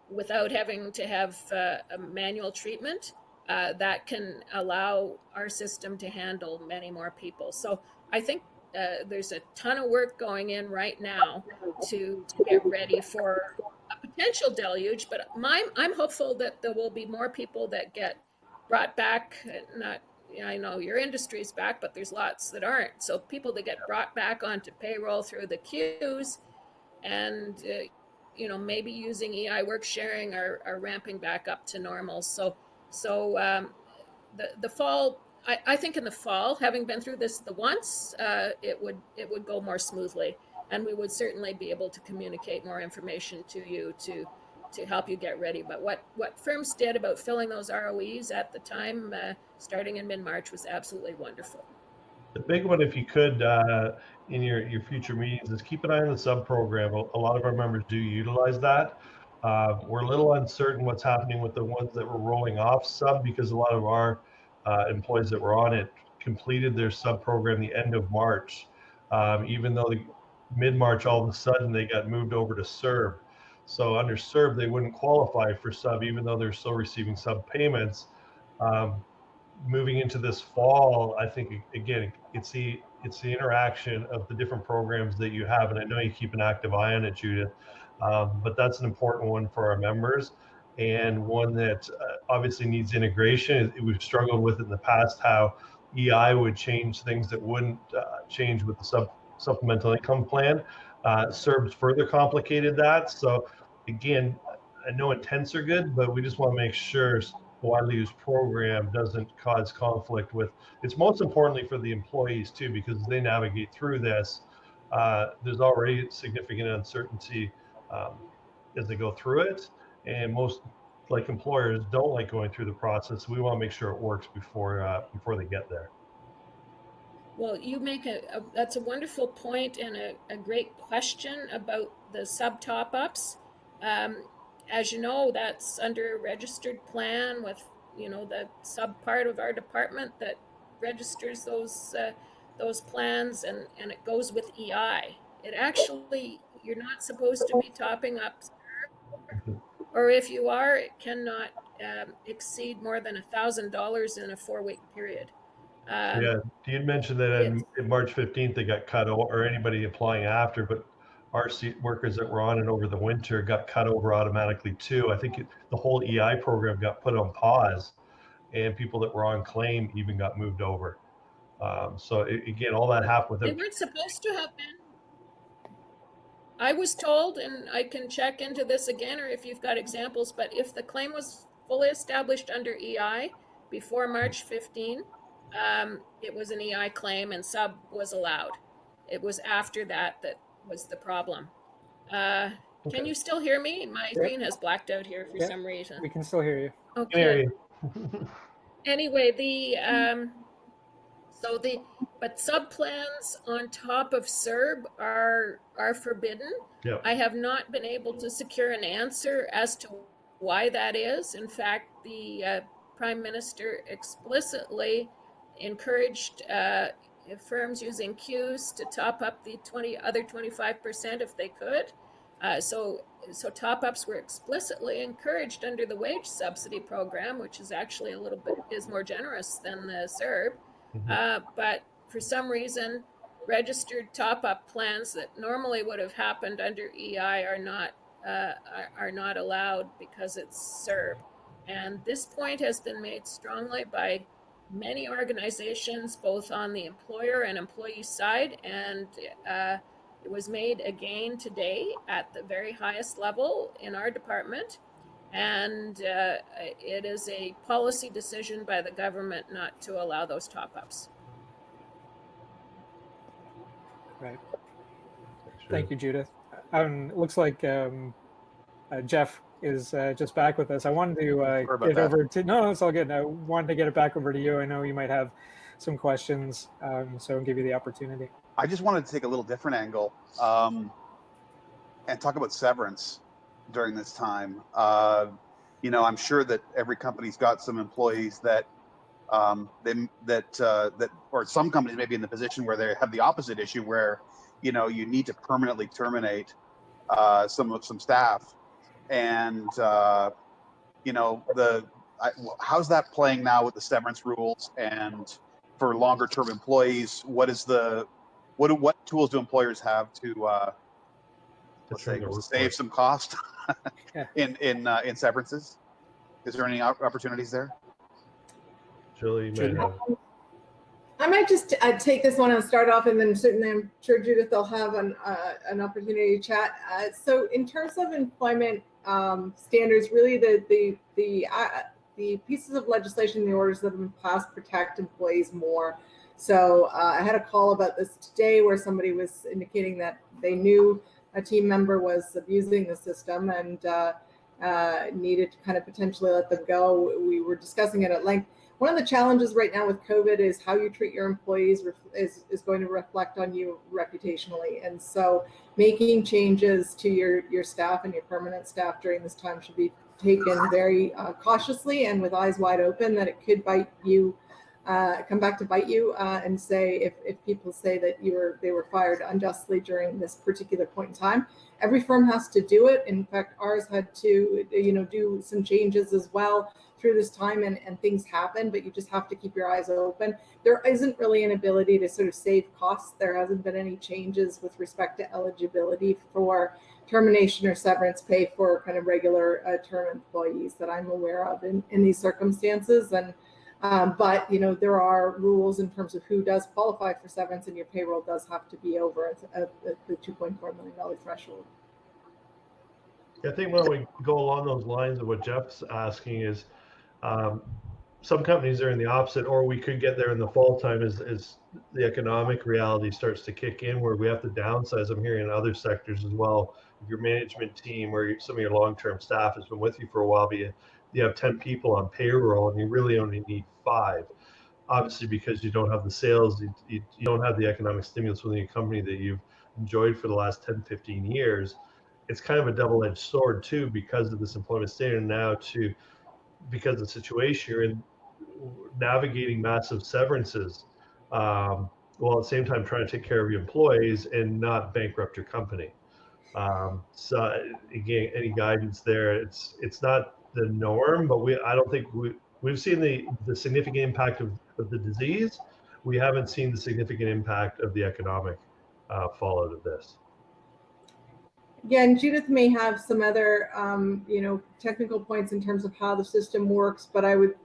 [SPEAKER 4] without having to have a manual treatment, that can allow our system to handle many more people. So I think there's a ton of work going in right now to get ready for a potential deluge, but I'm hopeful that there will be more people that get brought back. I know your industry's back, but there's lots that aren't. So people that get brought back onto payroll through the queues and maybe using EI work sharing are ramping back up to normal. So the fall, I think in the fall, having been through this once, it would go more smoothly, and we would certainly be able to communicate more information to you to help you get ready. But what firms did about filling those ROEs at the time, starting in mid-March, was absolutely wonderful.
[SPEAKER 5] The big one, if you could, in your future meetings, is keep an eye on the sub program. A lot of our members do utilize that. We're a little uncertain what's happening with the ones that were rolling off sub, because a lot of our employees that were on it completed their sub program the end of March, even though mid-March all of a sudden they got moved over to CERB. So under CERB they wouldn't qualify for sub, even though they're still receiving sub payments. Moving into this fall, I think again it's the interaction of the different programs that you have, and I know you keep an active eye on it, Judith, but that's an important one for our members, and one that obviously needs integration. We've struggled with it in the past, how EI would change things that wouldn't change with the supplemental income plan. CERB's further complicated that. So again, I know intents are good, but we just want to make sure widely used program doesn't cause conflict with, it's most importantly for the employees too, because as they navigate through this, there's already significant uncertainty as they go through it. And most like employers don't like going through the process. We want to make sure it works before they get there.
[SPEAKER 4] Well, you make that's a wonderful point and a great question about the sub top-ups. As you know, that's under a registered plan with, the sub part of our department that registers those plans, and it goes with EI. It actually, you're not supposed to be topping up, or if you are, it cannot exceed more than $1,000 in a 4-week period.
[SPEAKER 5] Yeah, you'd mentioned that in March 15th they got cut over, or anybody applying after, but our workers that were on it over the winter got cut over automatically too. I think the whole EI program got put on pause, and people that were on claim even got moved over. Again, all that happened
[SPEAKER 4] They
[SPEAKER 5] without.
[SPEAKER 4] weren't supposed to have been. I was told, and I can check into this again, or if you've got examples, but if the claim was fully established under EI before March 15, it was an EI claim and sub was allowed. It was after that was the problem.
[SPEAKER 5] Okay.
[SPEAKER 4] Can you still hear me? My screen has blacked out here for some reason.
[SPEAKER 2] We can still hear you.
[SPEAKER 4] Okay.
[SPEAKER 5] Hear you.
[SPEAKER 4] Anyway, but sub plans on top of CERB are forbidden.
[SPEAKER 5] Yep.
[SPEAKER 4] I have not been able to secure an answer as to why that is. In fact, the Prime Minister explicitly encouraged firms using CEWS to top up the other 25% if they could. So top-ups were explicitly encouraged under the wage subsidy program, which is actually is more generous than the CERB.
[SPEAKER 5] Mm-hmm.
[SPEAKER 4] But for some reason, registered top-up plans that normally would have happened under EI are not allowed because it's CERB. And this point has been made strongly by many organizations, both on the employer and employee side, and it was made again today at the very highest level in our department. And it is a policy decision by the government not to allow those top-ups.
[SPEAKER 2] Right. Thank you, Judith. It looks like Jeff is just back with us. I wanted to get over to, no, it's all good. I wanted to get it back over to you. I know you might have some questions, so I'll give you the opportunity.
[SPEAKER 3] I just wanted to take a little different angle and talk about severance during this time. I'm sure that every company's got some employees that or some companies may be in the position where they have the opposite issue, where you need to permanently terminate some staff, and how's that playing now with the severance rules? And for longer term employees, what tools do employers have to save some cost in severances? Is there any opportunities there?
[SPEAKER 5] Julie,
[SPEAKER 6] I might just take this one and start off, and then certainly I'm sure Judith will have an opportunity to chat. So in terms of employment standards, really the pieces of legislation, the orders that have been passed protect employees more. So I had a call about this today where somebody was indicating that they knew a team member was abusing the system and needed to kind of potentially let them go. We were discussing it at length. One of the challenges right now with COVID is how you treat your employees is going to reflect on you reputationally. And so making changes to your staff and your permanent staff during this time should be taken very cautiously and with eyes wide open, that it could bite you, come back to bite you, and say if people say that they were fired unjustly during this particular point in time. Every firm has to do it. In fact, ours had to do some changes as well through this time, and things happen, but you just have to keep your eyes open. There isn't really an ability to sort of save costs. There hasn't been any changes with respect to eligibility for termination or severance pay for kind of regular term employees that I'm aware of in these circumstances. And but there are rules in terms of who does qualify for severance, and your payroll does have to be over the $2.4 million threshold.
[SPEAKER 5] I think when we go along those lines of what Jeff's asking is, Some companies are in the opposite, or we could get there in the fall time as the economic reality starts to kick in, where we have to downsize. I'm hearing in other sectors as well. If your management team or some of your long-term staff has been with you for a while, but you have 10 people on payroll and you really only need 5. Obviously, because you don't have the sales, you don't have the economic stimulus within your company that you've enjoyed for the last 10, 15 years. It's kind of a double-edged sword too, because of this employment standard now because of the situation you're in, navigating massive severances, while at the same time trying to take care of your employees and not bankrupt your company. So again, any guidance there? It's not the norm, but I don't think we've seen the significant impact of the disease. We haven't seen the significant impact of the economic fallout of this.
[SPEAKER 6] Again, Judith may have some other, technical points in terms of how the system works, but I would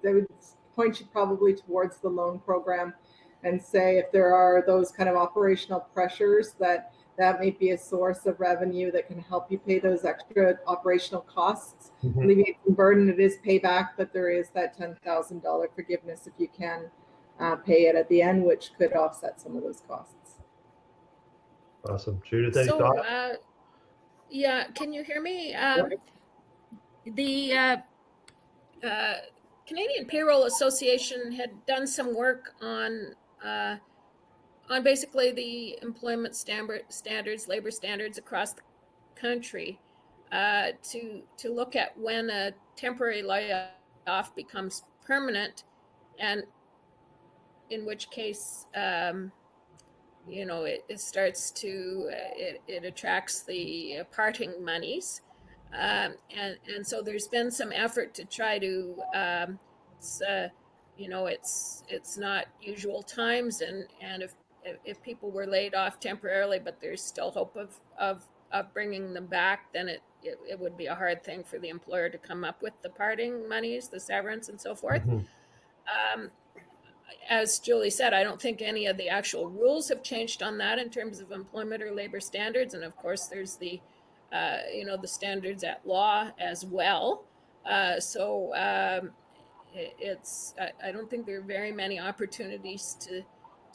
[SPEAKER 6] point you probably towards the loan program and say if there are those kind of operational pressures that may be a source of revenue that can help you pay those extra operational costs.
[SPEAKER 5] Mm-hmm.
[SPEAKER 6] Alleviate some burden. It is payback, but there is that $10,000 forgiveness if you can pay it at the end, which could offset some of those costs.
[SPEAKER 5] Awesome. Judith, any thoughts?
[SPEAKER 4] Yeah, can you hear me? The Canadian Payroll Association had done some work on basically the employment standards, labor standards across the country, to look at when a temporary layoff becomes permanent, and in which case it starts to it attracts the parting monies, and so there's been some effort to try to it's not usual times, and if people were laid off temporarily but there's still hope of bringing them back, then it would be a hard thing for the employer to come up with the parting monies, the severance and so forth. Mm-hmm. As Julie said, I don't think any of the actual rules have changed on that in terms of employment or labor standards. And of course, there's the standards at law as well. I don't think there are very many opportunities to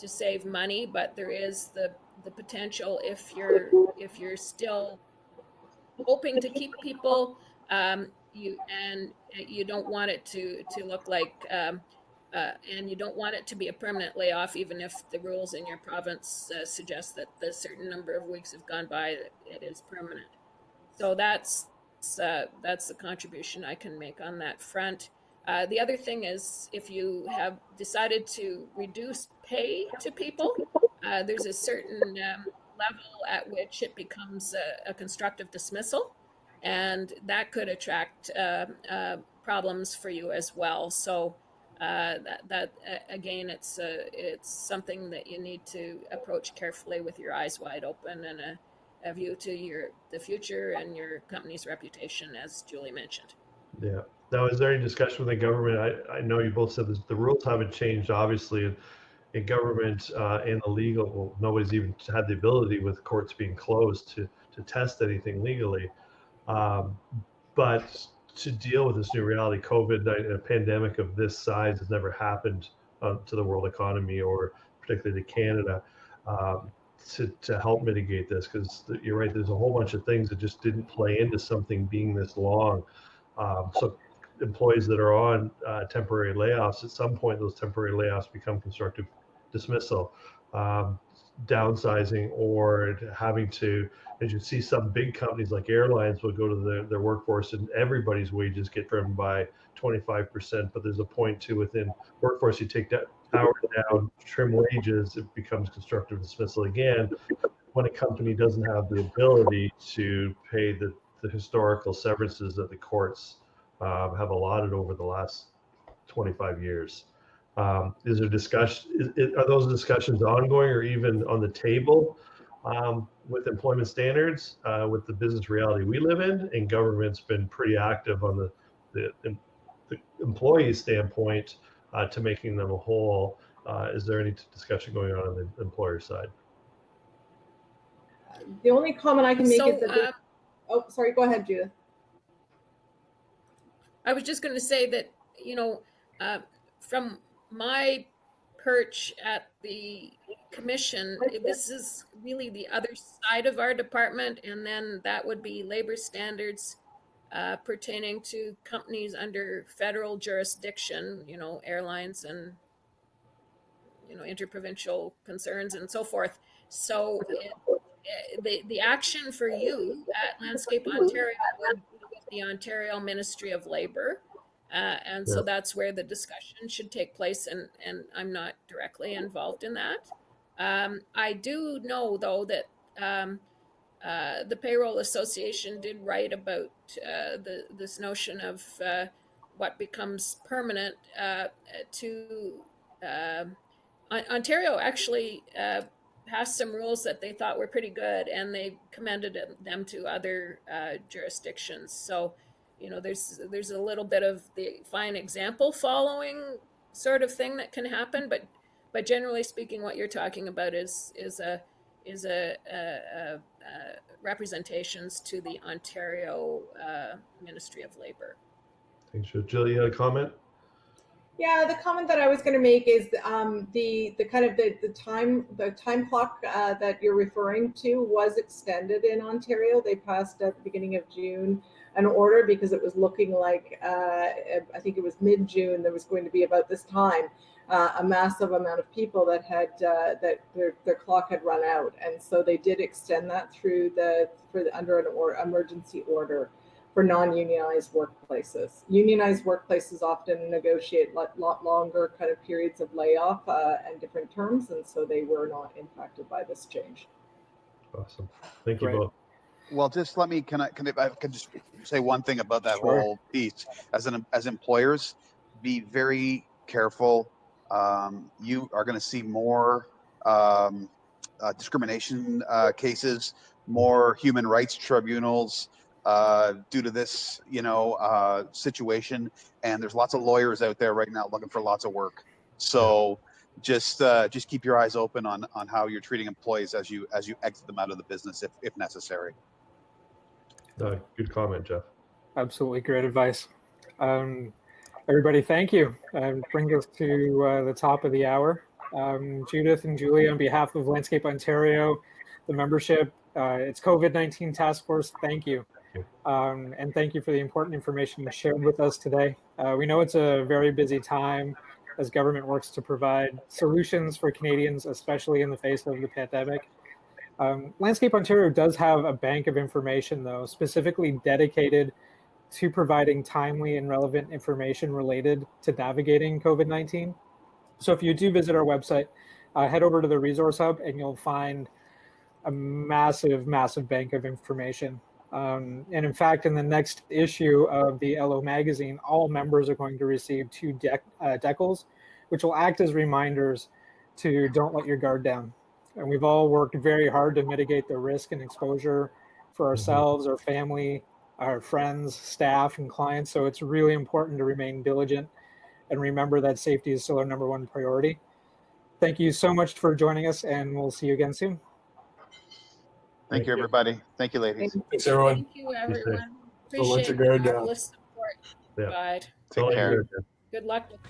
[SPEAKER 4] save money, but there is the potential if you're still hoping to keep people, you don't want it to look like. And you don't want it to be a permanent layoff, even if the rules in your province suggest that the certain number of weeks have gone by, it is permanent. So that's the contribution I can make on that front. The other thing is, if you have decided to reduce pay to people, there's a certain level at which it becomes a constructive dismissal, and that could attract problems for you as well. So that again, it's something that you need to approach carefully with your eyes wide open and a view to the future and your company's reputation, as Julie mentioned.
[SPEAKER 5] Yeah. Now, is there any discussion with the government? I know you both said the rules haven't changed, obviously, in government and the legal. Well, nobody's even had the ability, with courts being closed, to test anything legally. But to deal with this new reality, COVID, a pandemic of this size has never happened to the world economy, or particularly to Canada, to help mitigate this, because you're right, there's a whole bunch of things that just didn't play into something being this long. So employees that are on temporary layoffs, at some point those temporary layoffs become constructive dismissal, downsizing, or having to, as you see, some big companies like airlines will go to their workforce and everybody's wages get trimmed by 25%, but there's a point too within workforce, you take that hour down, trim wages, it becomes constructive dismissal again, when a company doesn't have the ability to pay the historical severances that the courts have allotted over the last 25 years. Is there discussion? Are those discussions ongoing or even on the table with employment standards, with the business reality we live in? And government's been pretty active on the employee standpoint to making them a whole. Is there any discussion going on the employer side?
[SPEAKER 6] The only comment I can make is that. Sorry. Go ahead, Judith.
[SPEAKER 4] I was just going to say that you know, from my perch at the commission, this is really the other side of our department, and then that would be labor standards pertaining to companies under federal jurisdiction, you know, airlines and, you know, interprovincial concerns and so forth. So the action for you at Landscape Ontario would be with the Ontario Ministry of Labor. And so that's where the discussion should take place, and I'm not directly involved in that. I do know, though, that the Payroll Association did write about this notion of what becomes permanent to Ontario actually passed some rules that they thought were pretty good, and they commended them to other jurisdictions. So, you know, there's a little bit of the fine example following sort of thing that can happen, but generally speaking, what you're talking about is representations to the Ontario Ministry of Labor.
[SPEAKER 5] Thanks, Jill. You had a comment?
[SPEAKER 6] Yeah, the comment that I was going to make is the kind of the time clock that you're referring to was extended in Ontario. They passed at the beginning of June an order because it was looking like I think it was mid-June there was going to be about this time a massive amount of people that had that their clock had run out, and so they did extend that through under an emergency order for non-unionized workplaces. Unionized workplaces often negotiate a lot longer kind of periods of layoff and different terms, and so they were not impacted by this change.
[SPEAKER 5] Awesome. Thank you both.
[SPEAKER 3] Well, just let me, can I just say one thing about that whole piece? As employers, be very careful. You are going to see more discrimination cases, more human rights tribunals due to this, situation. And there's lots of lawyers out there right now looking for lots of work. So just keep your eyes open on how you're treating employees as you exit them out of the business if necessary.
[SPEAKER 5] Good comment, Jeff.
[SPEAKER 2] Absolutely great advice. Everybody, thank you. Brings us to the top of the hour. Judith and Julie, on behalf of Landscape Ontario, the membership, its COVID-19 task force, thank you. And thank you for the important information you shared with us today. We know it's a very busy time as government works to provide solutions for Canadians, especially in the face of the pandemic. Landscape Ontario does have a bank of information, though, specifically dedicated to providing timely and relevant information related to navigating COVID-19. So if you do visit our website, head over to the Resource Hub and you'll find a massive, massive bank of information. And in fact, in the next issue of the LO magazine, all members are going to receive 2 decals, which will act as reminders to don't let your guard down. And we've all worked very hard to mitigate the risk and exposure for ourselves, our family, our friends, staff, and clients. So it's really important to remain diligent and remember that safety is still our #1 priority. Thank you so much for joining us, and we'll see you again soon.
[SPEAKER 3] Thank you, everybody. Thank you, ladies.
[SPEAKER 7] Thanks, everyone.
[SPEAKER 4] Thank you, everyone.
[SPEAKER 7] Don't let
[SPEAKER 4] Appreciate
[SPEAKER 7] your guard
[SPEAKER 4] the
[SPEAKER 7] down.
[SPEAKER 4] marvelous support.
[SPEAKER 5] Yeah.
[SPEAKER 4] Bye.
[SPEAKER 3] Take care.
[SPEAKER 4] Good luck with